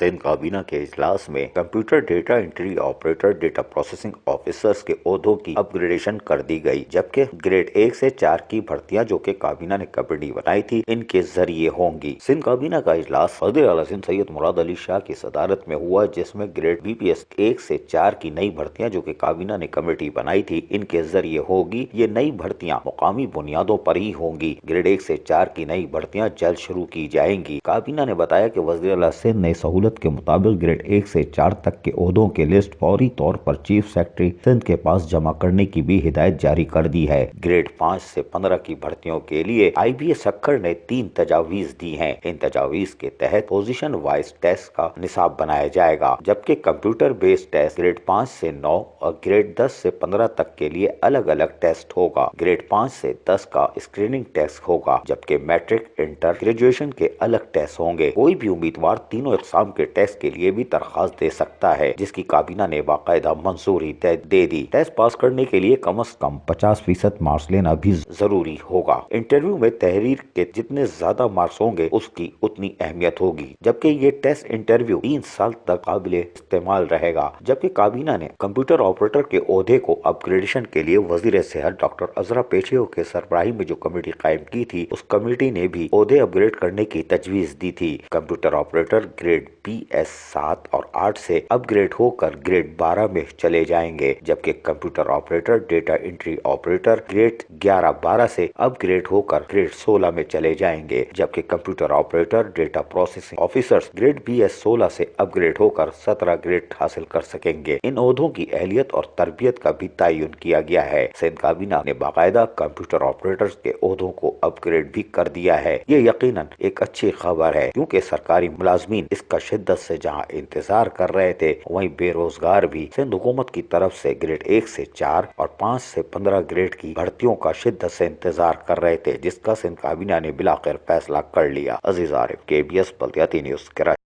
सिंध काबीना के इजलास में computer data entry operator, data processing officers के ओहदों की अपग्रेडेशन कर दी गई, जबकि ग्रेड 1 से 4 की भर्तियां जो कि काबीना ने कमेटी बनाई थी इनके जरिए होंगी। सिंध काबीना का इजलास वज़ीर आला सिंध सैयद मुराद अली शाह की सदारत में हुआ, जिसमें ग्रेड BPS 1 से 4 की नई भर्तियां जो कि काबीना ने कमेटी बनाई थी इनके जरिए होगी। ये नई भर्तियां मुकामी बुनियादों पर ही होंगी। ग्रेड 1 से 4 की नई भर्तियां जल्द शुरू की जाएंगी। काबीना ने बताया कि वज़ीर आला सिंध ने सहूलत के मुताबिक ग्रेड 1 से 4 तक के ओहदों के लिस्ट फौरी तौर पर चीफ सेक्रेटरी सिंध के पास जमा करने की भी हिदायत जारी कर दी है। ग्रेड 5 से 15 की भर्तियों के लिए IBA सक्खर ने 3 तजावीज दी हैं। इन तजावीज के तहत पोजीशन वाइज टेस्ट का निसाब बनाया जाएगा, जबकि कंप्यूटर बेस्ड टेस्ट ग्रेड 5 से 9 और ग्रेड 10 से 15 तक के लिए अलग अलग टेस्ट होगा। ग्रेड 5 से 10 का स्क्रीनिंग टेस्ट होगा, जबकि मैट्रिक, इंटर, ग्रेजुएशन के अलग टेस्ट होंगे। कोई भी उम्मीदवार तीनों इकसाम के टेस्ट के लिए भी दरखास्त दे सकता है, जिसकी काबीना ने बाकायदा मंजूरी दे दी। टेस्ट पास करने के लिए कम से कम 50% मार्क्स लेना भी जरूरी होगा। इंटरव्यू में तहरीर के जितने ज्यादा मार्क्स होंगे उसकी उतनी अहमियत होगी, जबकि ये टेस्ट इंटरव्यू 3 साल तक काबिले इस्तेमाल रहेगा। जबकि काबीना ने कंप्यूटर ऑपरेटर के ओहदे को अपग्रेडेशन के लिए वजीर सेहत डॉक्टर अजरा पेशियो के सरबराही में जो कमेटी कायम की थी, उस कमेटी ने भी ओहदे अपग्रेड करने की तजवीज दी थी। कंप्यूटर ऑपरेटर ग्रेड BS 7 और 8 से अपग्रेड होकर ग्रेड 12 में चले जाएंगे, जबकि computer operator, data entry operator grade 11-12 से अपग्रेड होकर ग्रेड 16 में चले जाएंगे, जबकि computer operator, data processing officers grade BS 16 से अपग्रेड होकर 17 ग्रेड हासिल कर सकेंगे। इन ओहदों की अहलियत और तरबियत का भी तयन किया गया है। सिंध काबीना ने बाकायदा कंप्यूटर ऑपरेटर्स के ओहदों को अपग्रेड भी कर दिया है। ये यकीनन एक अच्छी खबर है, क्योंकि सरकारी मुलाजमीन इसका शिद्दत से जहां इंतजार कर रहे थे, वहीं बेरोजगार भी सिंध हुकूमत की तरफ से ग्रेड 1 से 4 और 5 से 15 ग्रेड की भर्तियों का शिद्दत से इंतजार कर रहे थे, जिसका सिंध काबीना ने बिलाखिर फैसला कर लिया। अजीज आरिफ, KBS बल्दियाती न्यूज, कराची।